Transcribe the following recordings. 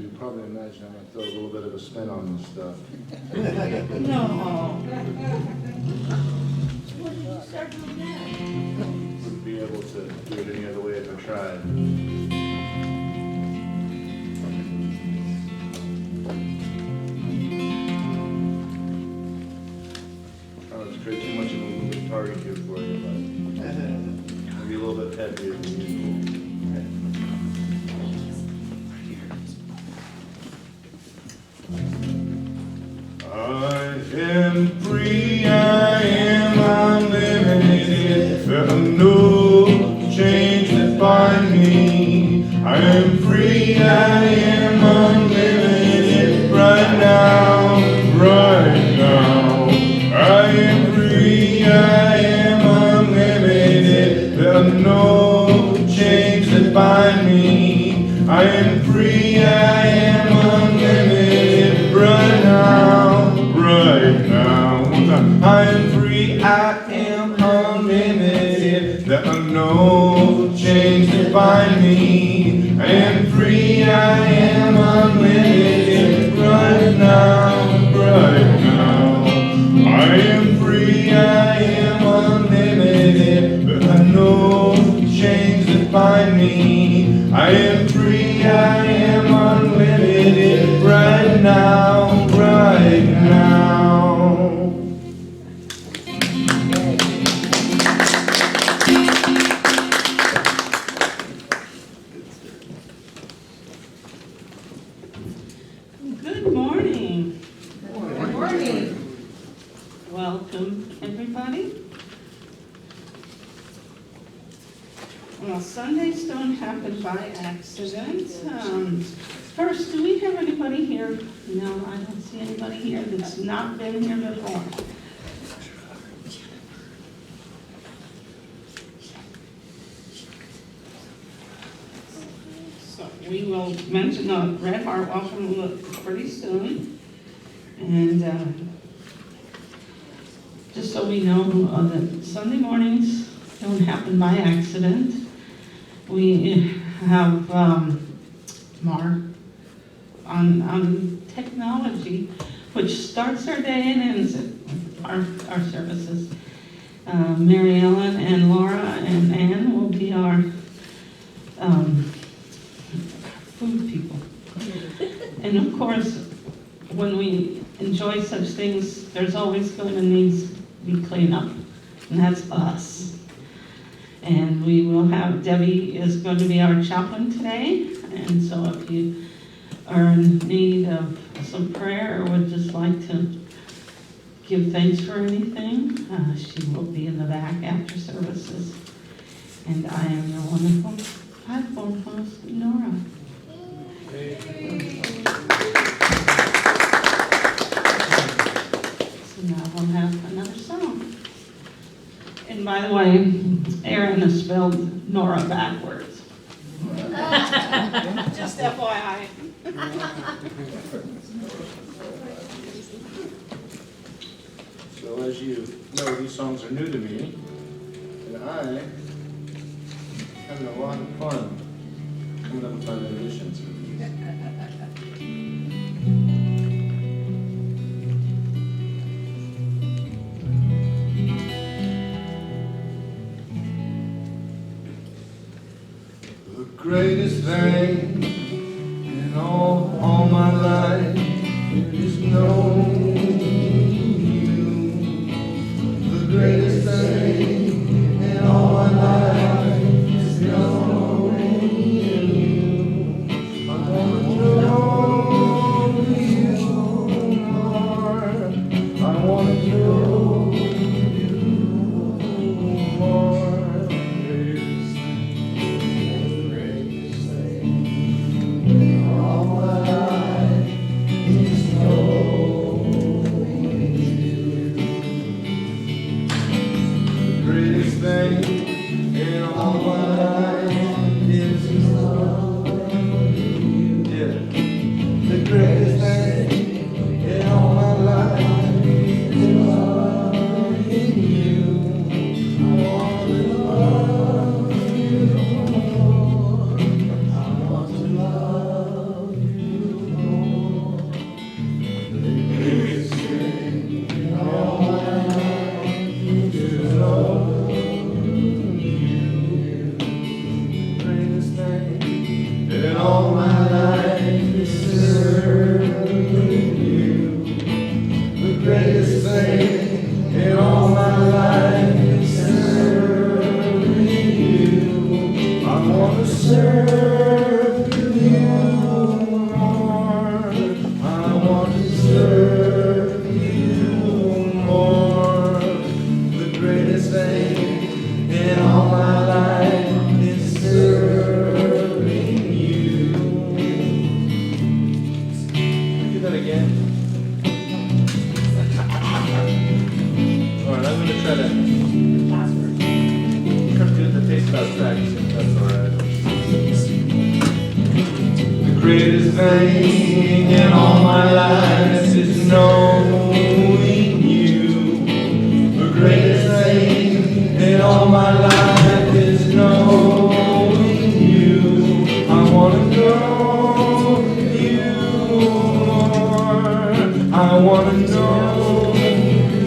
you probably imagine, I'm going to throw a little bit of a spin on this stuff. No. When did you start doing that? Wouldn't be able to do it any other way if I tried. I don't know, to create too much of a moving target here for you, but maybe a little bit heavier than usual. I am free, I am unlimited, there are no chains that bind me. I am free, I am unlimited, right now, right now. I am free, I am unlimited, there are no chains that bind me. I am free, I am unlimited, right now, right now. One time. I am free, I am unlimited, there are no chains that bind me. I am free, I am unlimited, right now, right now. I am free, I am unlimited, there are no chains that bind me. I am free, I am unlimited, right now, right now. Good morning. Good morning. Welcome, everybody. Well, Sundays don't happen by accident. First, do we have anybody here? No, I don't see anybody here that's not been here before. So we will mention the Red Heart Welcome pretty soon. And just so we know that Sunday mornings don't happen by accident. We have Mark on technology, which starts our day and ends our services. Mary Ellen and Laura and Ann will be our food people. And of course, when we enjoy such things, there's always going to need to be cleanup, and that's us. And we will have, Debbie is going to be our chaplain today, and so if you are in need of some prayer or would just like to give thanks for anything, she will be in the back after services. And I am your wonderful platform host, Nora. So now we'll have another song. And by the way, Aaron has spelled Nora backwards. Just FYI. So as you know, these songs are new to me, and I having a lot of fun coming up with my renditions. The greatest thing in all my life is knowing you. The greatest thing in all my life is knowing you. I want to know you more. I want to know you more. The greatest thing in all my life is knowing you. The greatest thing in all my life is knowing you. I want to know you more. I want to know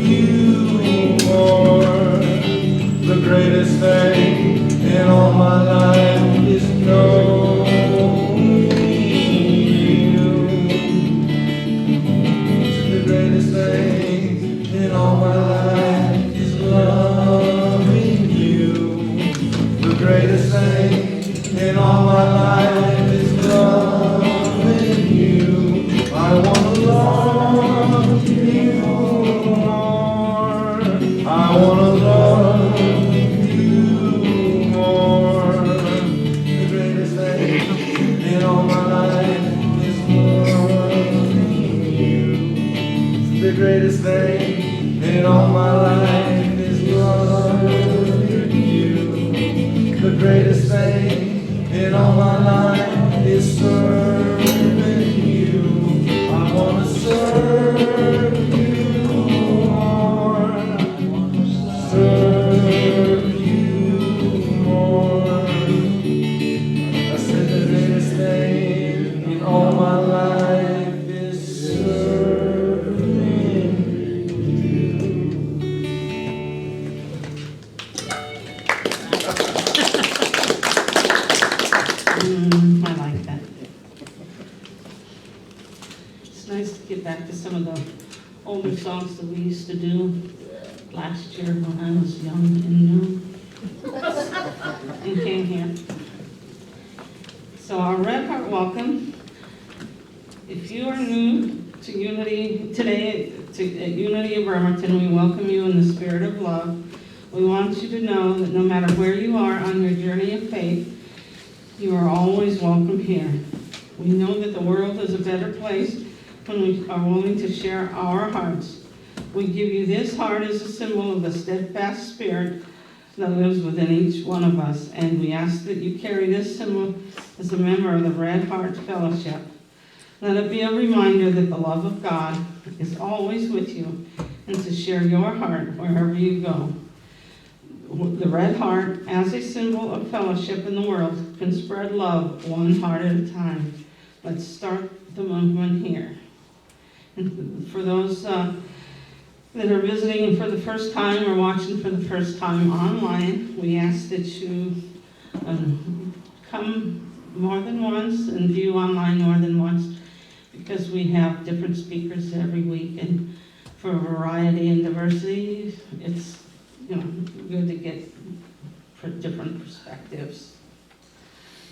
you more. The greatest thing in all my life is knowing you. The greatest thing in all my life is loving you. The greatest thing in all my life is loving you. I want to love you more. I want to love you more. The greatest thing in all my life is loving you. The greatest thing in all my life is loving you. The greatest thing in all my life is serving you. I want to serve you more. Serve you more. I said the greatest thing in all my life is serving you. I like that. It's nice to get back to some of the older songs that we used to do last year when I was young and new and came here. So our Red Heart welcome. If you are new to Unity today, at Unity of Bremerton, we welcome you in the spirit of love. We want you to know that no matter where you are on your journey of faith, you are always welcome here. We know that the world is a better place when we are willing to share our hearts. We give you this heart as a symbol of the steadfast spirit that lives within each one of us, and we ask that you carry this symbol as a member of the Red Heart Fellowship. Let it be a reminder that the love of God is always with you and to share your heart wherever you go. The red heart, as a symbol of fellowship in the world, can spread love one heart at a time. Let's start the movement here. And for those that are visiting for the first time or watching for the first time online, we ask that you come more than once and view online more than once, because we have different speakers every week, and for variety and diversity, it's good to get different perspectives.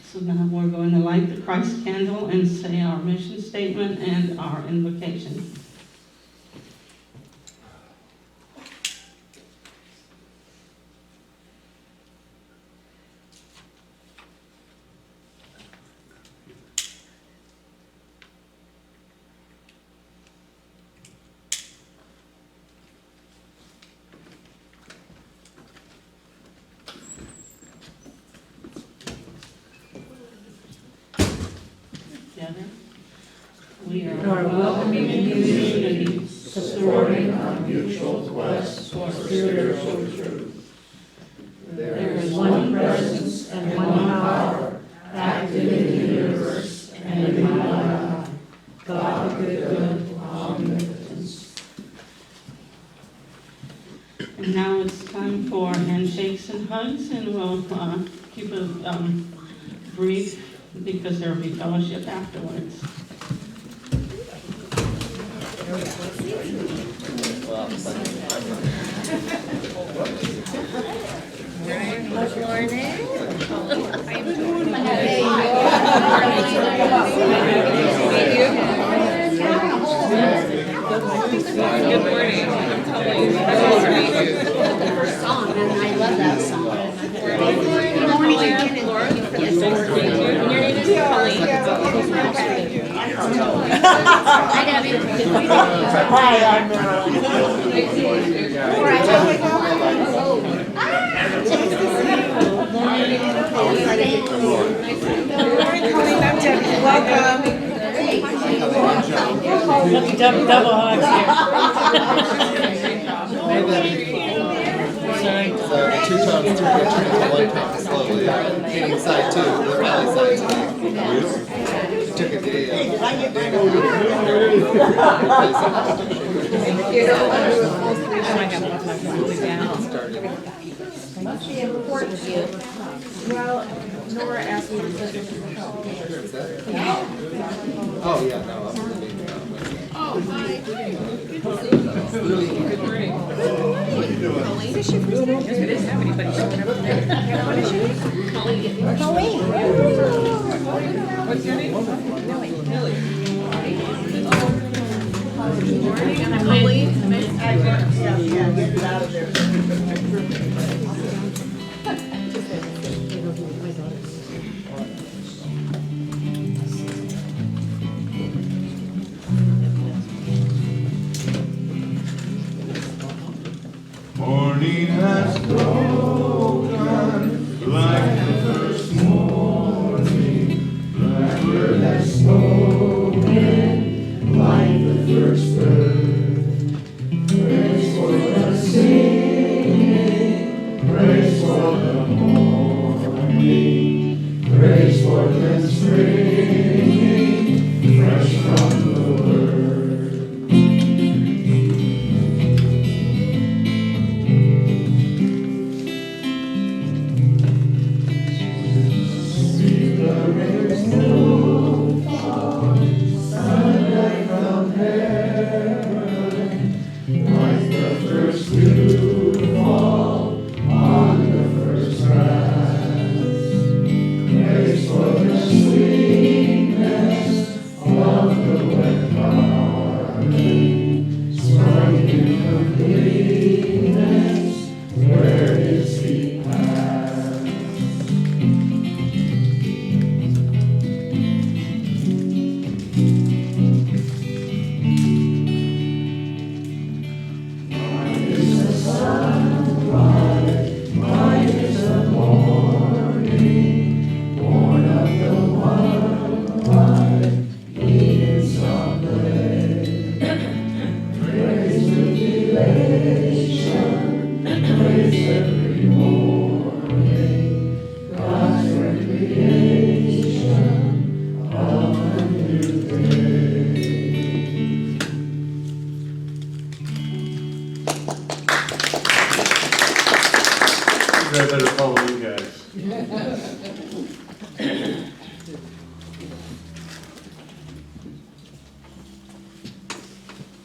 So now we're going to light the Christ candle and say our mission statement and our invocation. Together, we are welcoming in unity, supporting our mutual quest for spiritual truth. There is one presence and one power, active in the universe and in my life. God, the good, omnipotence. And now it's time for handshakes and hugs, and we'll keep it brief, because there will be fellowship afterwards. Good morning. I'm telling you, the first song, and I love that song. Good morning, Laura. Yes, thanks for being here. And your name is Colleen. Hi, Debbie. Hi, I'm Marilyn. Nice to meet you. double hugs here. So 2 times 2 pictures, 1 time slowly. Hitting side 2, the valley side today. Took a day Must be important to you. Well, Nora asked me to put it. Oh, yeah, no, I'm leaving. Oh, hi. What's your name? Millie. Yeah, get it out of there. Morning has broken like the first morning. Blackbird has spoken like the first bird. Praise for the singing, praise for the morning, praise for the springing, fresh from the word. I better follow you guys.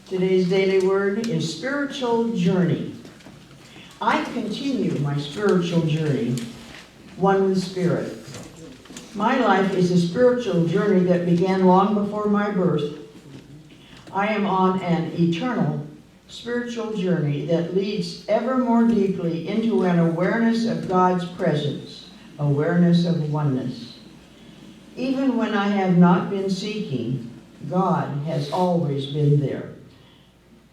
Today's daily word is spiritual journey. I continue my spiritual journey, one with Spirit. My life is a spiritual journey that began long before my birth. I am on an eternal spiritual journey that leads ever more deeply into an awareness of God's presence, awareness of oneness. Even when I have not been seeking, God has always been there.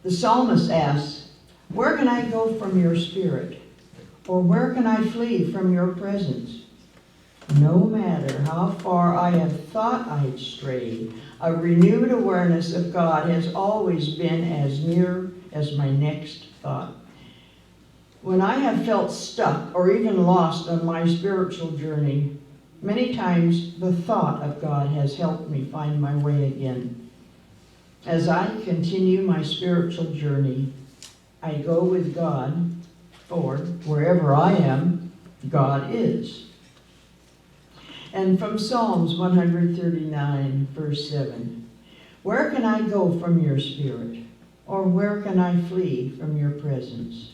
The psalmist asks, "Where can I go from your spirit? Or where can I flee from your presence?" No matter how far I have thought I'd strayed, a renewed awareness of God has always been as near as my next thought. When I have felt stuck or even lost on my spiritual journey, many times the thought of God has helped me find my way again. As I continue my spiritual journey, I go with God, for wherever I am, God is. And from Psalms 139, verse 7, "Where can I go from your spirit? Or where can I flee from your presence?"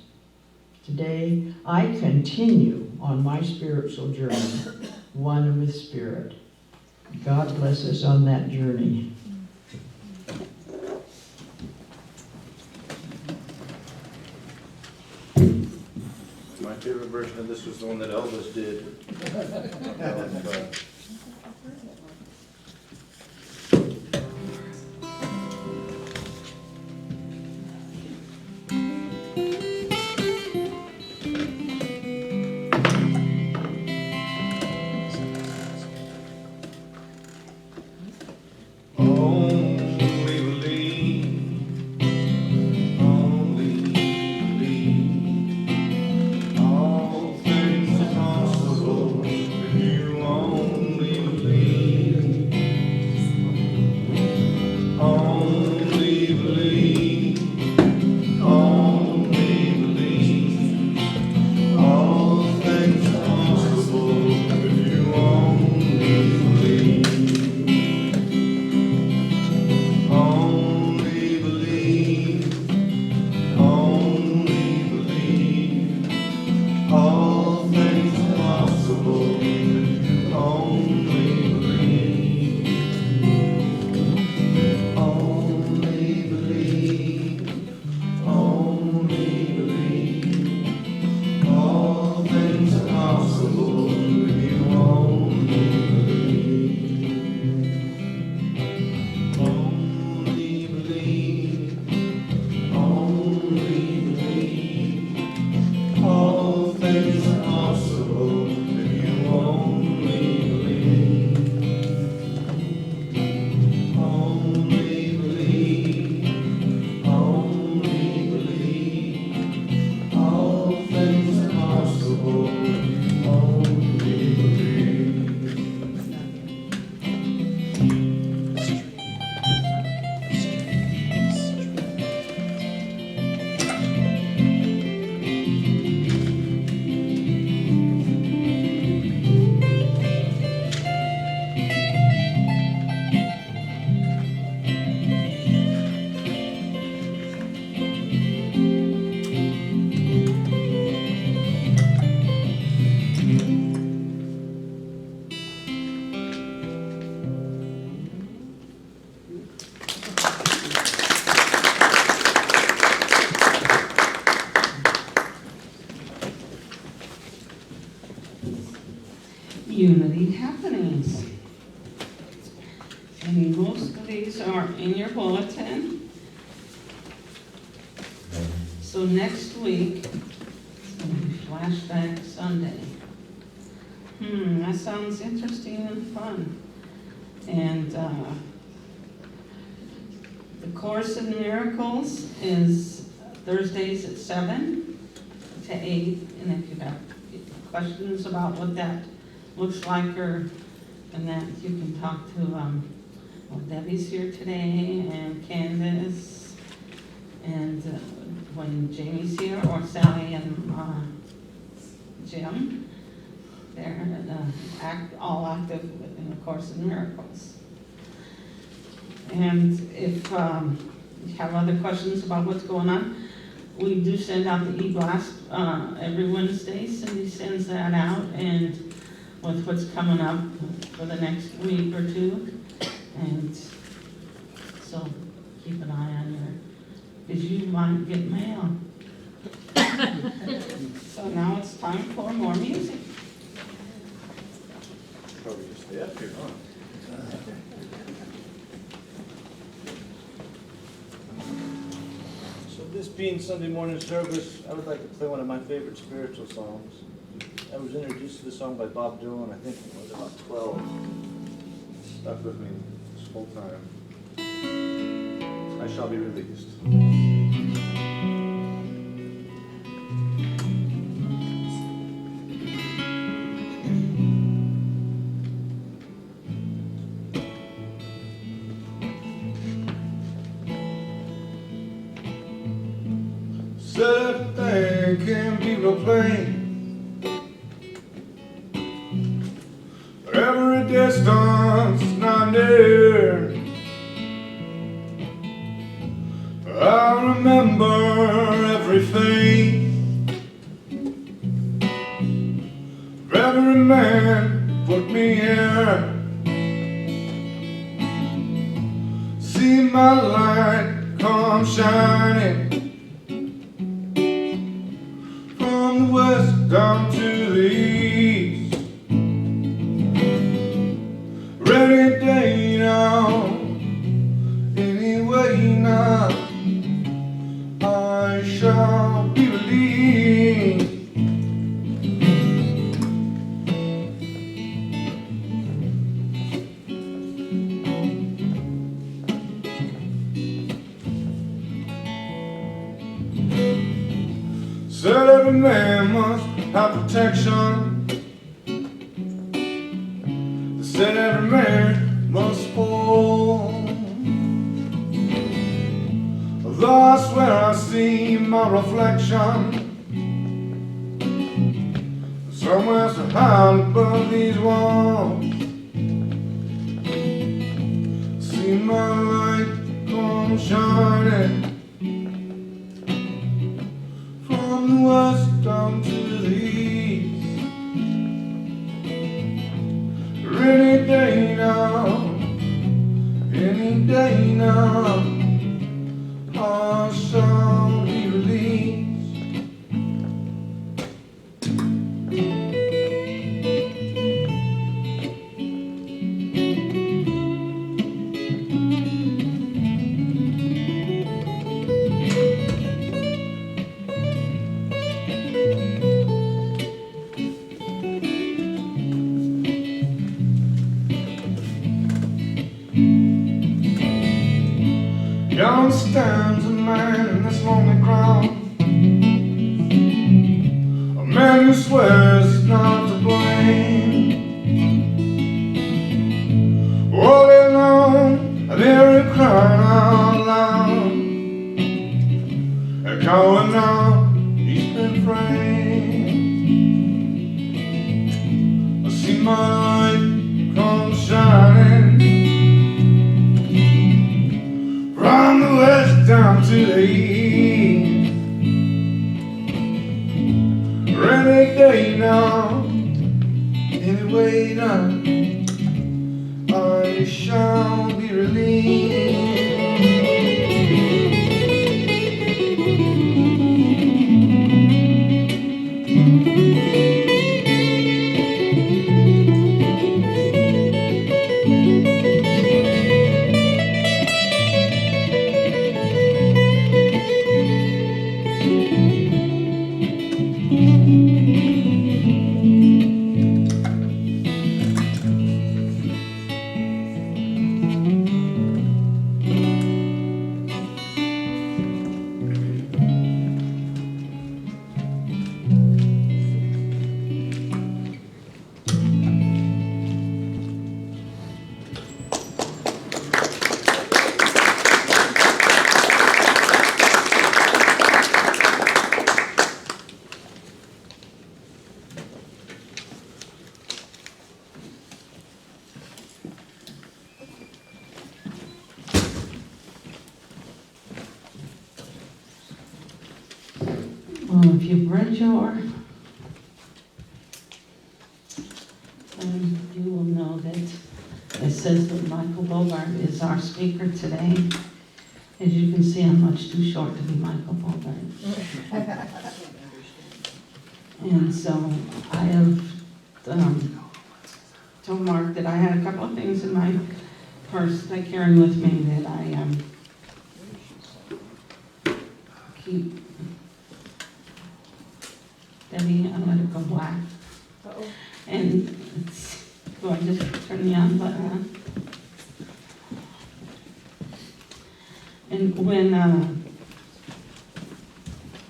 Today, I continue on my spiritual journey, one with Spirit. God bless us on that journey. My favorite version of this was the one that Elvis did. Only believe unity happenings. And most of these are in your bulletin. So next week, it's going to be Flashback Sunday. That sounds interesting and fun. And the Course in Miracles is Thursdays at 7 to 8. And if you have questions about what that looks like and that, you can talk to, well, Debbie's here today, and Candace, and when Jamie's here, or Sally and Jim. They're all active in the Course in Miracles. And if you have other questions about what's going on, we do send out the e-blast every Wednesday. Cindy sends that out, and with what's coming up for the next week or two. And so keep an eye on your, because you might get mail. So now it's time for more music. Probably just stay up here, huh? So this being Sunday morning service, I would like to play one of my favorite spiritual songs. I was introduced to the song by Bob Dylan, I think when I was about 12. Stuck with me this whole time. I shall be released. Said everything can be replaced. Every distance is not near. I remember everything. Every man put me here. See my light come shining from the west down to the east. Any day now, anyway now, I shall be released. Said every man must have protection. Said every man must fall. Thus where I see my reflection, somewhere so high above these walls, see my light come shining from the west down to the east. Any day now, I shall be released. Yonder stands a man in this lonely crowd, a man who swears he's not to blame. All day long I hear him crying out loud, and calling out he's been framed. I see my light come shining from the west down to the east. Any day now, anyway now, I shall be released. if you've read your, you will know that it says that Michael Bogart is our speaker today. As you can see, I'm much too short to be Michael Bogart. And so I have told Mark that I had a couple of things in my purse that I carry with me that I keep. Debbie, I let it go black. And do I just turn the on button on? And when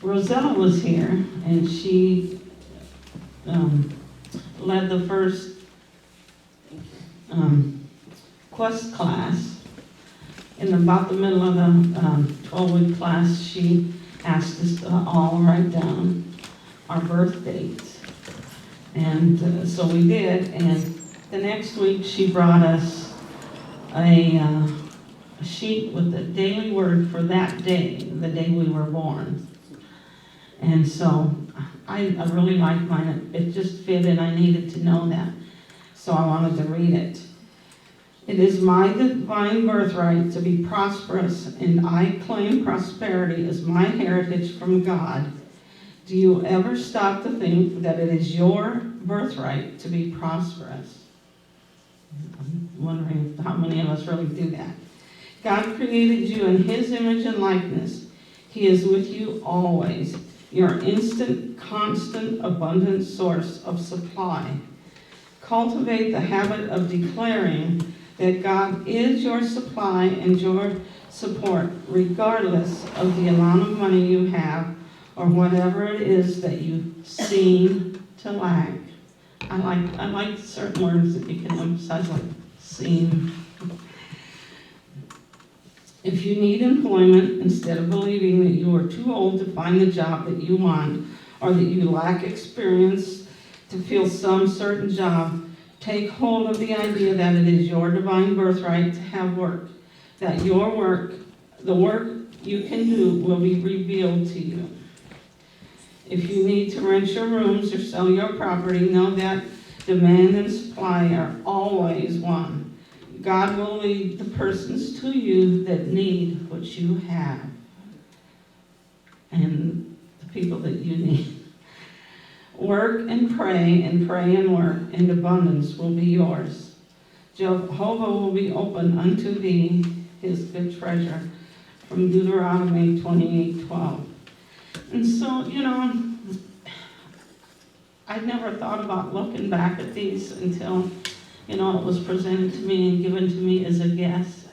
Rosella was here, and she led the first Quest class, in about the middle of the 12-week class, she asked us to all write down our birth dates. And so we did, and the next week she brought us a sheet with the daily word for that day, the day we were born. And so I really liked mine. It just fit, and I needed to know that. So I wanted to read it. It is my divine birthright to be prosperous, and I claim prosperity as my heritage from God. Do you ever stop to think that it is your birthright to be prosperous? I'm wondering how many of us really do that. God created you in His image and likeness. He is with you always, your instant, constant, abundant source of supply. Cultivate the habit of declaring that God is your supply and your support, regardless of the amount of money you have or whatever it is that you seem to lack. I like certain words that you can emphasize, like seem. If you need employment, instead of believing that you are too old to find the job that you want, or that you lack experience to fill some certain job, take hold of the idea that it is your divine birthright to have work, that your work, the work you can do, will be revealed to you. If you need to rent your rooms or sell your property, know that demand and supply are always one. God will lead the persons to you that need what you have, and the people that you need. Work and pray and work, and abundance will be yours. Jehovah will be open unto thee, his good treasure, from Deuteronomy 28:12. And so, I'd never thought about looking back at these until, it was presented to me and given to me as a gift.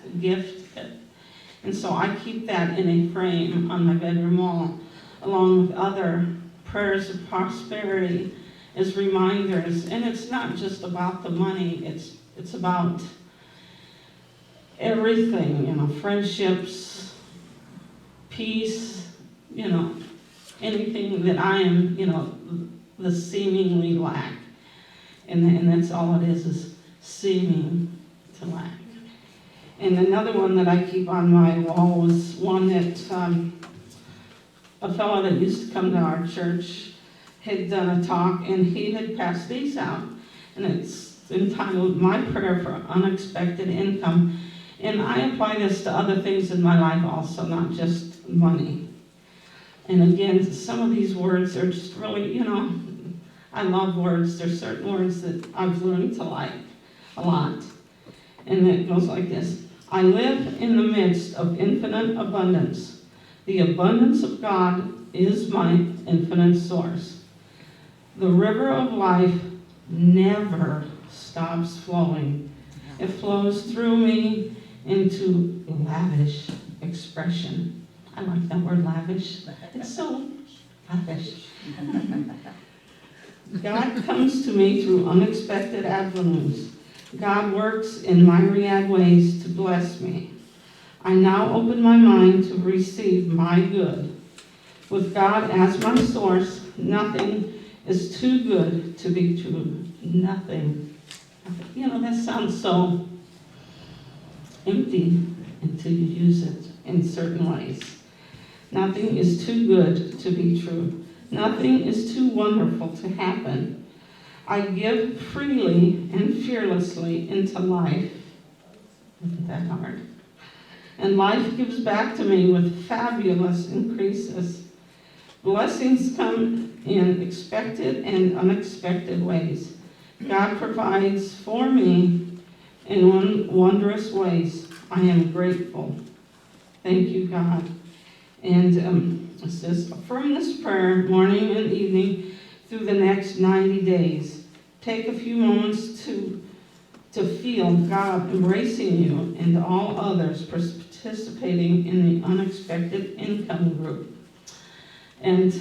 And so I keep that in a frame on my bedroom wall, along with other prayers of prosperity as reminders. And it's not just about the money, it's about everything, friendships, peace, anything that I am, the seemingly lack. And that's all it is seeming to lack. And another one that I keep on my wall was one that a fellow that used to come to our church had done a talk, and he had passed these out. And it's entitled, My Prayer for Unexpected Income. And I apply this to other things in my life also, not just money. And again, some of these words are just really, I love words. There's certain words that I've learned to like a lot. And it goes like this. I live in the midst of infinite abundance. The abundance of God is my infinite source. The river of life never stops flowing. It flows through me into lavish expression. I like that word, lavish. It's so lavish. God comes to me through unexpected avenues. God works in myriad ways to bless me. I now open my mind to receive my good. With God as my source, nothing is too good to be true. Nothing. That sounds so empty until you use it in certain ways. Nothing is too good to be true. Nothing is too wonderful to happen. I give freely and fearlessly into life. Isn't that hard? And life gives back to me with fabulous increases. Blessings come in expected and unexpected ways. God provides for me in wondrous ways. I am grateful. Thank you, God. And it says, affirm this prayer morning and evening through the next 90 days. Take a few moments to feel God embracing you and all others participating in the unexpected income group. And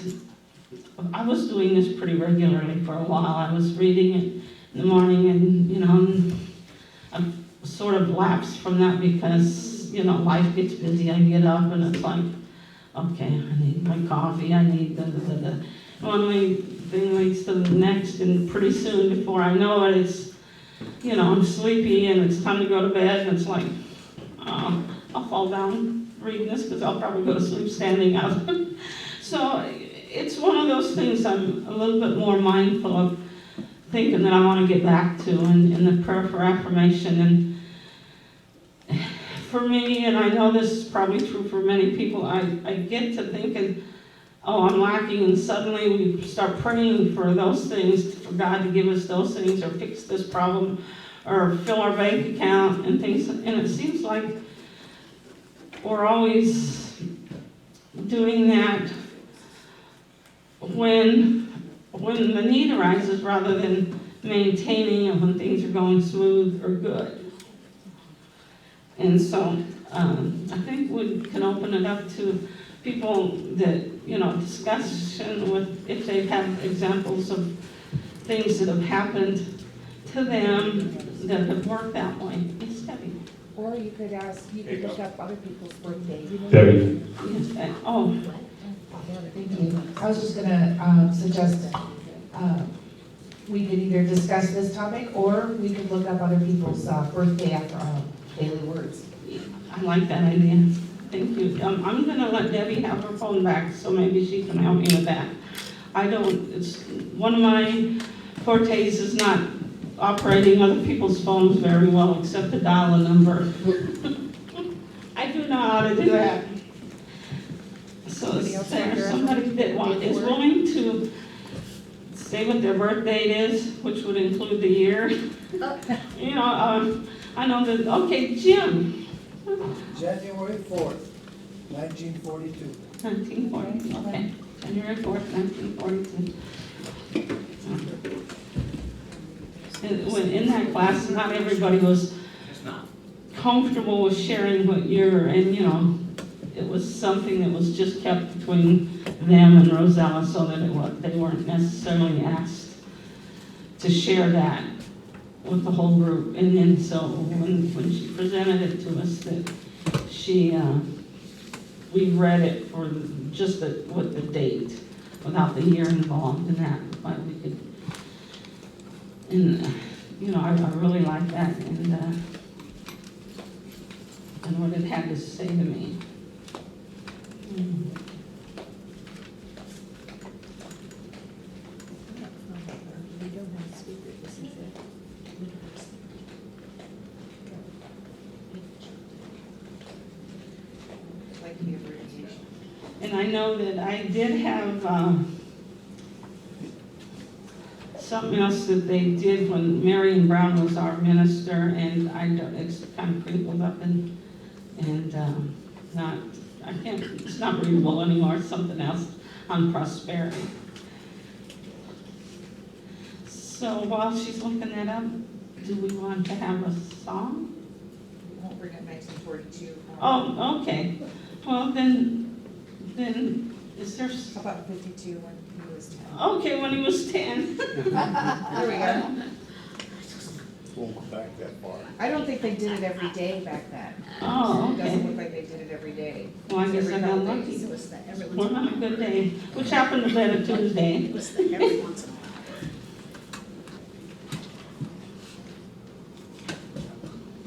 I was doing this pretty regularly for a while. I was reading it in the morning and, I've sort of lapsed from that because, life gets busy. I get up and it's like, okay, I need my coffee, I need da. One thing leads to the next, and pretty soon, before I know it, it's, I'm sleepy and it's time to go to bed, and it's like, I'll fall down reading this because I'll probably go to sleep standing up. So it's one of those things I'm a little bit more mindful of, thinking that I want to get back to in the prayer for affirmation. And for me, and I know this is probably true for many people, I get to thinking, oh, I'm lacking, and suddenly we start praying for those things, for God to give us those things, or fix this problem, or fill our bank account, and things, and it seems like we're always doing that when the need arises, rather than maintaining it when things are going smooth or good. And so I think we can open it up to people that, discussion with, if they have examples of things that have happened to them that have worked that way. Yes, Debbie. Or you could look up other people's birthdays. Debbie. Yes, oh, Thank you. I was just gonna suggest we could either discuss this topic, or we could look up other people's birthday after daily words. I like that idea. Thank you. I'm gonna let Debbie have her phone back, so maybe she can help me with that. It's one of my fortes is not operating other people's phones very well, except to dial a number. I do know how to do that. So is there somebody that is willing to say what their birth date is, which would include the year? I know that, okay, Jim. January 4th, 1942. 1940, okay. January 4th, 1942. When in that class, not everybody was comfortable with sharing what year, and it was something that was just kept between them and Rosella, so that they weren't necessarily asked to share that with the whole group. And then so when she presented it to us, that we read it for just with the date, without the year involved in that, but we could. And I really like that, and what it had to say to me. And I know that I did have something else that they did when Marion Brown was our minister, and it's kind of crinkled up and it's not readable anymore. It's something else on prosperity. So while she's looking that up, do we want to have a song? We won't bring up 1942. Oh, okay. Well, then is there? How about 52 when he was 10? Okay, when he was 10. There we go. Won't go back that far. I don't think they did it every day back then. Oh, It doesn't okay. look like they did it every day. Well, I guess I got Every lucky. days. It was the every once Well, in a not a while. good day, which happened to be a Tuesday. It was the every once in a while.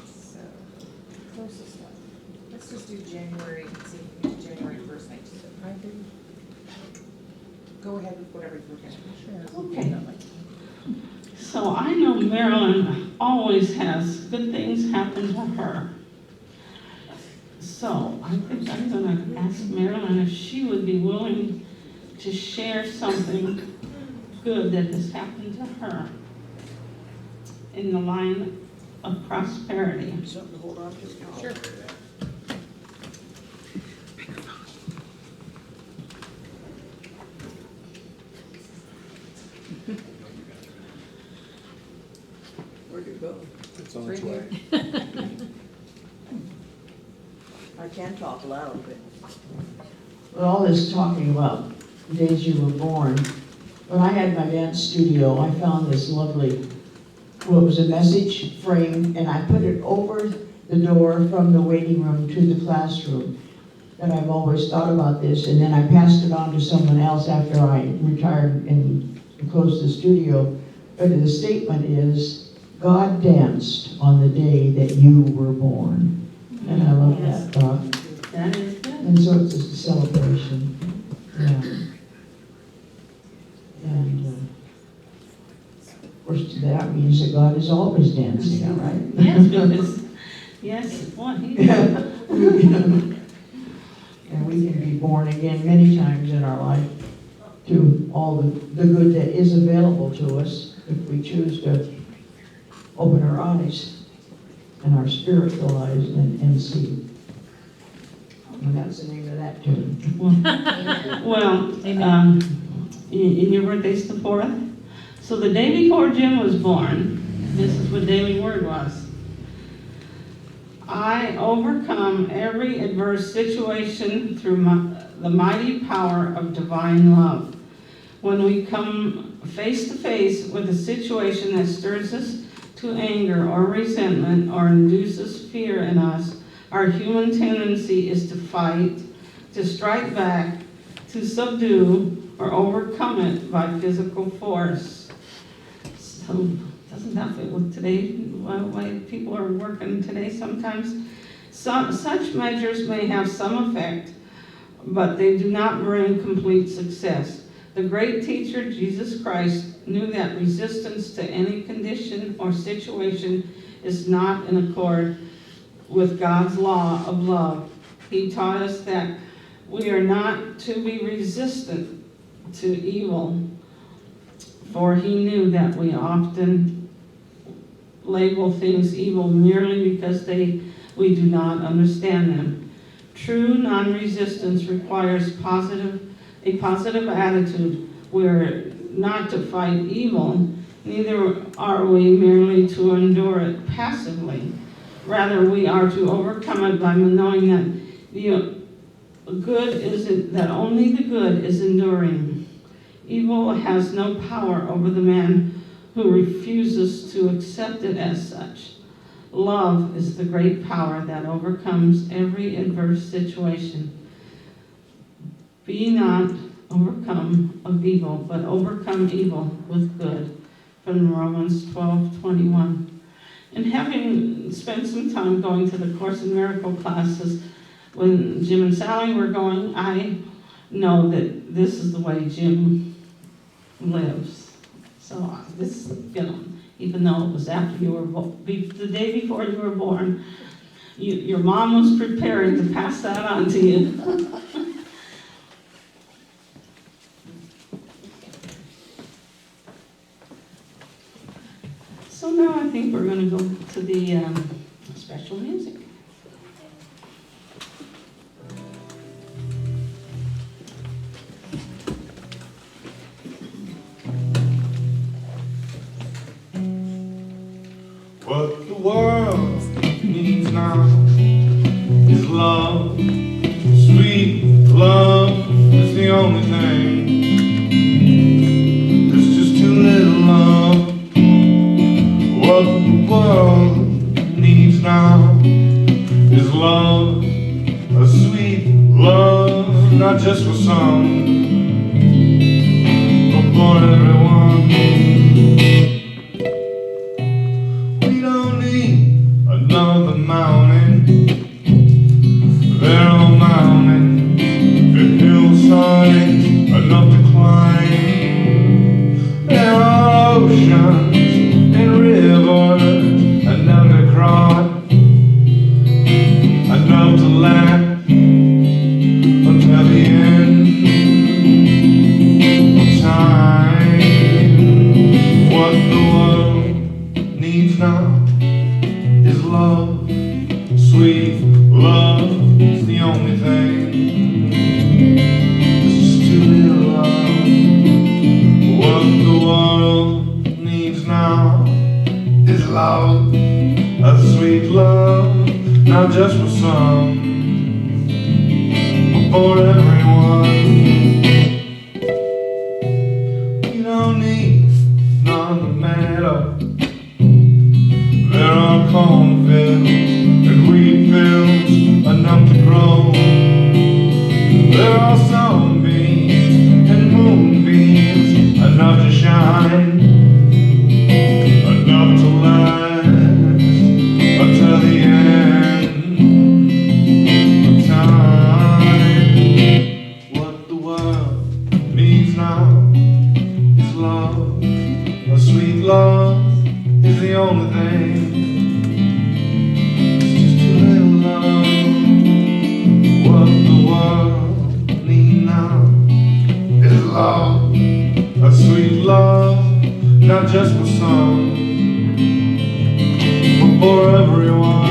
So, closest one. Let's just do January, see if we can do January 1st, 19. Go ahead with Okay. So I know Marilyn always has good things happen to her. So I think I'm gonna ask Marilyn if she would be willing to share something good that has happened to her in the line of prosperity. Something to hold on to? Sure. Where'd it go? It's on its way. I can talk loud, but. With all this talking about the days you were born, when I had my dance studio, I found this lovely, well, it was a message frame, and I put it over the door from the waiting room to the classroom. And I've always thought about this, and then I passed it on to someone else after I retired and closed the studio. But the statement is, God danced on the day that you were born. And I love that thought. That is good. And so it's a celebration. Yeah. And of course, that means that God is always dancing, all right? Yes, because, yes, what he Yeah. And we can be born again many times in our life to all the good that is available to us if we choose to open our eyes and our spiritual eyes and see. And that's the name of that tune. Well, in your birthday's the 4th. So the day before Jim was born, this is what daily word was. I overcome every adverse situation through the mighty power of divine love. When we come face to face with a situation that stirs us to anger or resentment or induces fear in us, our human tendency is to fight, to strike back, to subdue, or overcome it by physical force. So, doesn't that fit with today, why people are working today sometimes? Such measures may have some effect, but they do not bring complete success. The great teacher, Jesus Christ, knew that resistance to any condition or situation is not in accord with God's law of love. He taught us that we are not to be resistant to evil, for he knew that we often label things evil merely because we do not understand them. True non-resistance requires a positive attitude. We're not to fight evil, neither are we merely to endure it passively. Rather, we are to overcome it by knowing that only the good is enduring. Evil has no power over the man who refuses to accept it as such. Love is the great power that overcomes every adverse situation. Be not overcome of evil, but overcome evil with good. From Romans 12:21. And having spent some time going to the Course in Miracle classes, when Jim and Sally were going, I know that this is the way Jim lives. So this, even though it was after you were the day before you were born, your mom was preparing to pass that on to you. So now I think we're going to go to the special music. What the world needs now is love. Sweet love is the only thing. There's just too little love. What the world needs now is love. A sweet love, not just for some, but for everyone. Another mountain, there are mountains, the hillside, enough to climb. needs now is love. Sweet love is the only thing. There's just too little love. What the world needs now is love. A sweet love, not just for some, but for everyone. We don't need none to matter. There are cornfields and wheat fields enough to grow. There are sunbeams and moonbeams enough to shine, enough to last until the end of time. What the world needs now is love. A sweet love is the only thing. It's just too little love. What the world needs now is love. A sweet love, not just for some, but for everyone.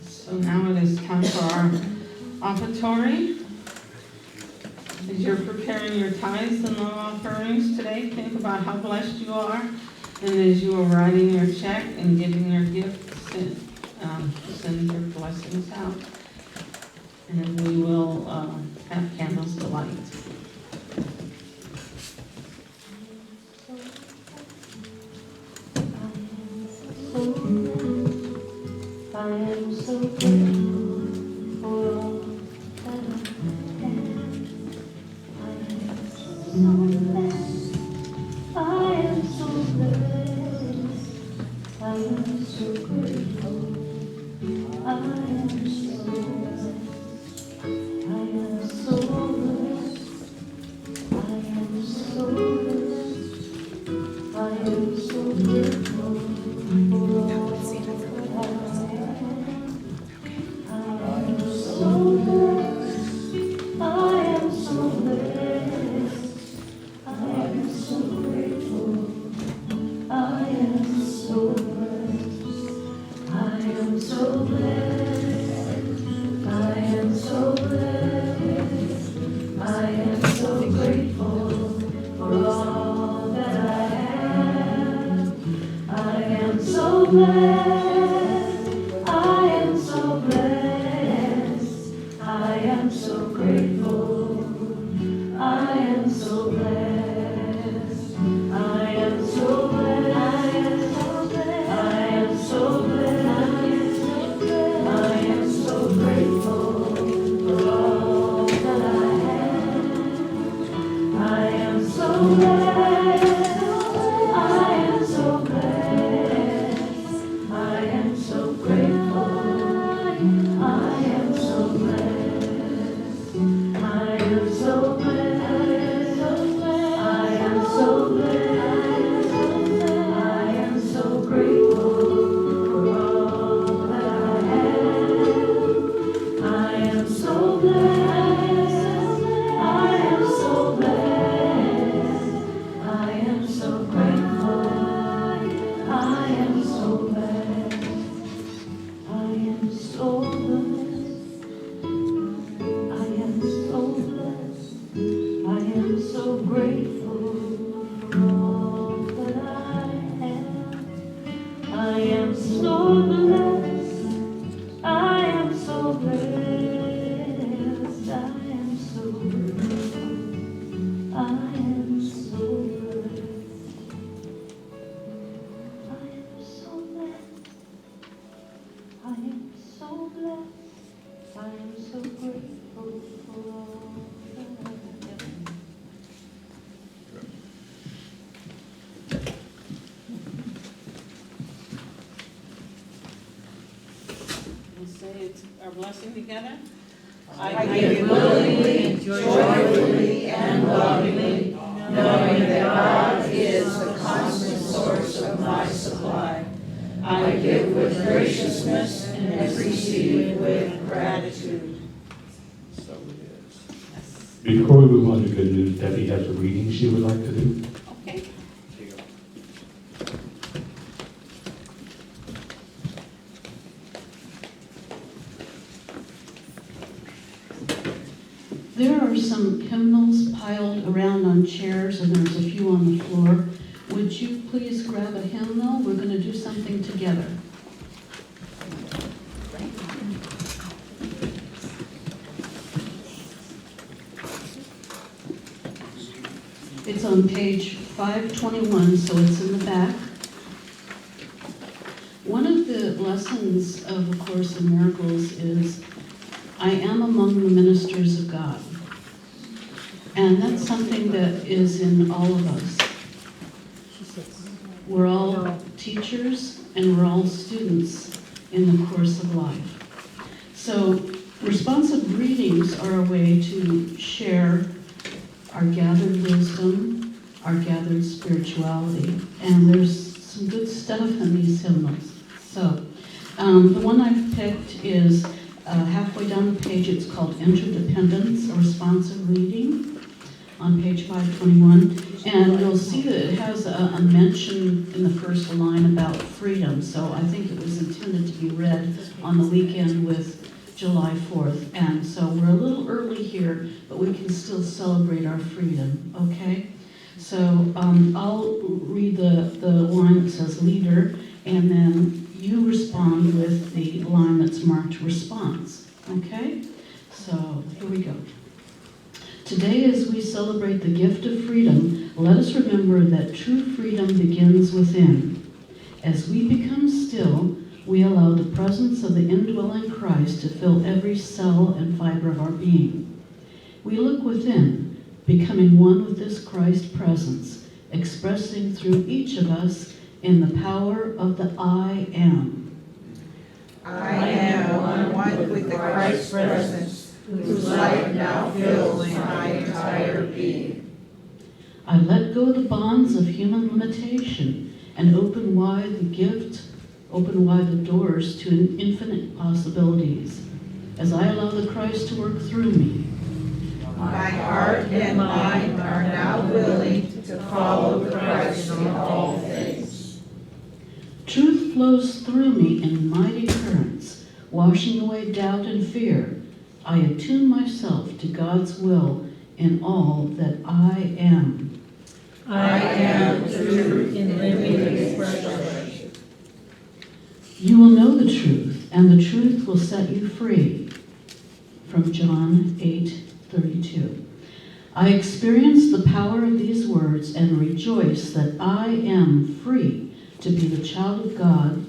So now it is time for our offertory. As you're preparing your tithes and love offerings today, think about how blessed you are. And as you are writing your check and giving your gift, send your blessings out. And we will have candles to light. I am so grateful for all that I am so blessed. I am so blessed. I am so grateful. I am so blessed. I am so blessed. I am so blessed. I am so grateful for all that I am so blessed. I am so blessed. I am so grateful. I am so blessed. I am so blessed. I am so blessed. I am so grateful for all that I have. I am so blessed. I am so blessed. I am so grateful. I am so blessed. I am so blessed. I am so blessed. I am so grateful for all that I have. I am so blessed. I am so blessed. I am so grateful. I am so blessed. I am so blessed. I am so say our blessing together? I give willingly, joyfully, and lovingly, knowing that God is the constant source of my supply. I give with graciousness and receive with gratitude. So it is. Before we move on to good news, Debbie has a reading she would like to do. Okay. Here you go. There are some hymnals piled around on chairs, and there's a few on the floor. Would you please grab a hymnal? We're going to do something together. It's on page 521, so it's in the back. One of the lessons of A Course in Miracles is, I am among the ministers of God. And that's something that is in all of us. We're all teachers and we're all students in the course of life. So responsive readings are a way to share our gathered wisdom, our gathered spirituality, and there's some good stuff in these hymnals. So the one I've picked is halfway down the page. It's called Interdependence, a responsive reading, on page 521. And you'll see that it has a mention in the first line about freedom. So I think it was intended to be read on the weekend with July 4th. And so we're a little early here, but we can still celebrate our freedom, okay? So I'll read the line that says leader, and then you respond with the line that's marked response, okay? So here we go. Today, as we celebrate the gift of freedom, let us remember that true freedom begins within. As we become still, we allow the presence of the indwelling Christ to fill every cell and fiber of our being. We look within, becoming one with this Christ presence, expressing through each of us in the power of the I am. I am one with the Christ presence, whose light now fills my entire being. I let go the bonds of human limitation and open wide the doors to infinite possibilities as I allow the Christ to work through me. My heart and mind are now willing to follow Christ in all things. Truth flows through me in mighty currents, washing away doubt and fear. I attune myself to God's will in all that I am. I am truth in living expression. You will know the truth, and the truth will set you free. From John 8:32. I experience the power of these words and rejoice that I am free to be the child of God,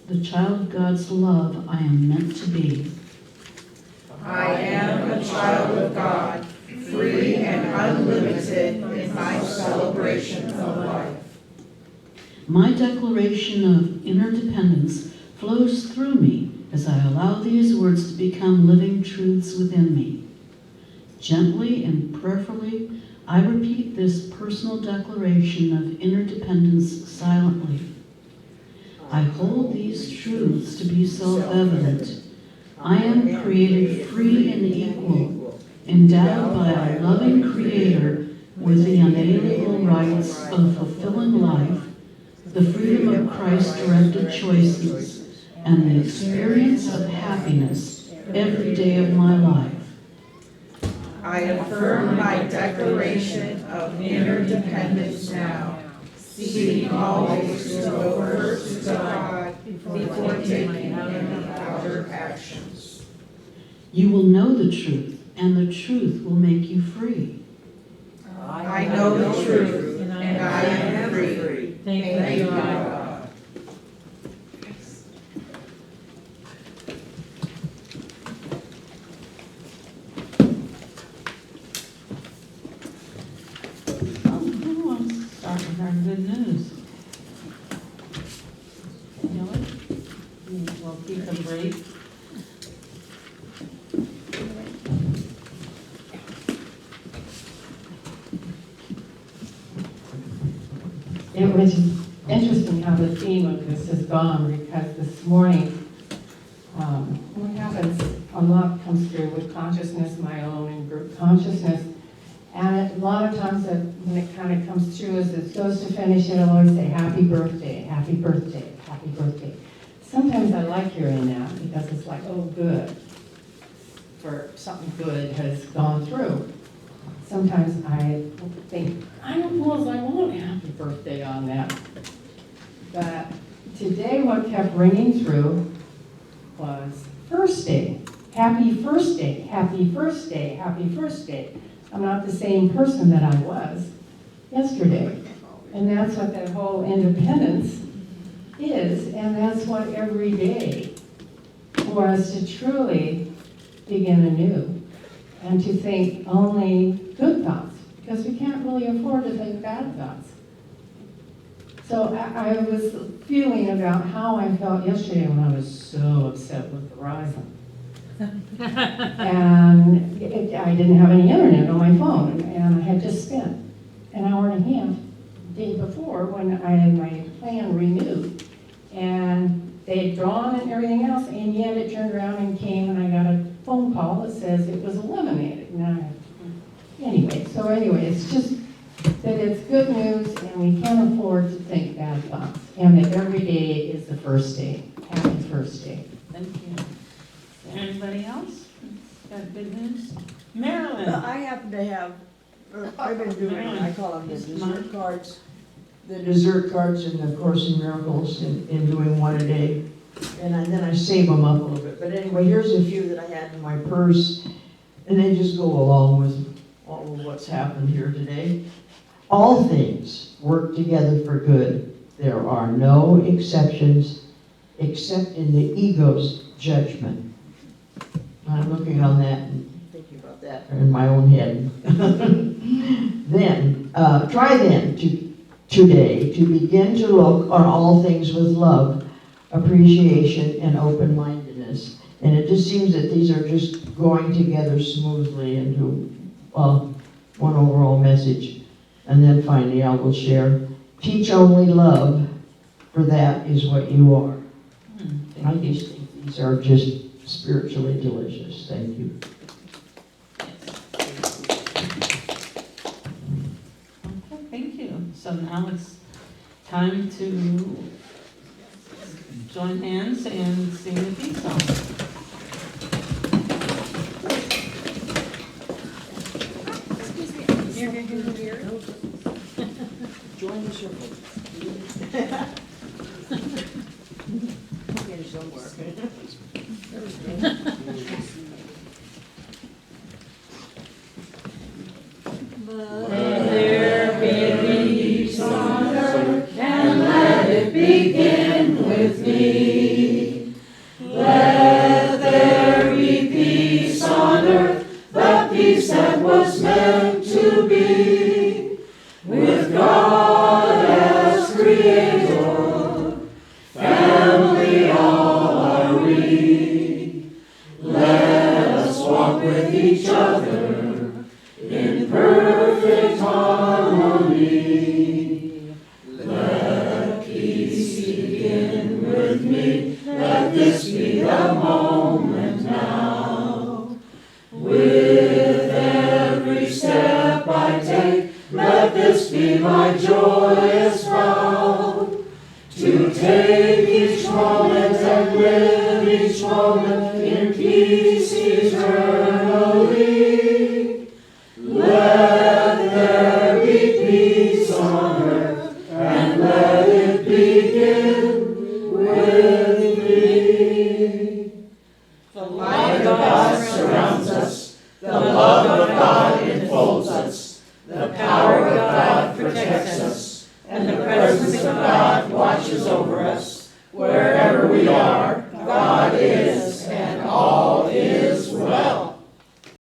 the child of God's love I am meant to be. I am a child of God, free and unlimited in my celebration of life. My declaration of interdependence flows through me as I allow these words to become living truths within me. Gently and prayerfully, I repeat this personal declaration of interdependence silently. I hold these truths to be self-evident. I am created free and equal, endowed by a loving Creator with the unalienable rights of fulfilling life, the freedom of Christ-directed choices, and the experience of happiness every day of my life. I affirm my declaration of interdependence now, seeking always to go first to God before taking any outer actions. You will know the truth, and the truth will make you free. I know the truth, and I am free. Thank you, God. Who wants to start with our good news? Kelly? We'll keep them brief. it was interesting how the theme of this has gone, because this morning, what happens, a lot comes through with consciousness, my own and group consciousness. And a lot of times when it kind of comes through, as it goes to finish, it'll always say, happy birthday, happy birthday, happy birthday. Sometimes I like hearing that because it's like, oh, good, for something good has gone through. Sometimes I think, I don't know if I want happy birthday on that. But today what kept ringing through was first day. Happy first day, happy first day, happy first day. I'm not the same person that I was yesterday. And that's what that whole independence is, and that's what every day for us to truly begin anew and to think only good thoughts, because we can't really afford to think bad thoughts. So I was feeling about how I felt yesterday when I was so upset with Verizon. And I didn't have any internet on my phone, and I had just spent an hour and a half the day before when I had my plan renewed. And they had drawn and everything else, and yet it turned around and came, and I got a phone call that says it was eliminated. Now, anyway, it's just that it's good news, and we can't afford to think bad thoughts, and that every day is the first day. Happy first day. Thank you. Is there anybody else got good news? Marilyn? I happen to have, I've been doing, I call them the dessert cards. The dessert cards in the Course in Miracles in doing one a day. And then I save them up a little bit. But anyway, here's a few that I had in my purse. And they just go along with all of what's happened here today. All things work together for good. There are no exceptions except in the ego's judgment. I'm looking on that and thinking about that in my own head. Then, try then today to begin to look on all things with love, appreciation, and open-mindedness. And it just seems that these are just going together smoothly into one overall message. And then finally I will share, teach only love, for that is what you are. I just think these are just spiritually delicious. Thank you. Okay, thank you. So now it's time to join hands and sing the peace song. Excuse me, you're going to do here? Join the circle. Okay, somewhere. Let there be peace on earth, and let it begin with me. Let there be peace on earth, the peace that was meant to be. With God as Creator, family all are we. Let us walk with each other in perfect harmony. Let peace begin with me. Let this be the moment now. With every step I take, let this be my joyous vow. To take each moment and live each moment in peace eternally. Let there be peace on earth, and let it begin with me. The light of God surrounds us, the love of God enfolds us, the power of God protects us, and the presence of God watches over us wherever we are,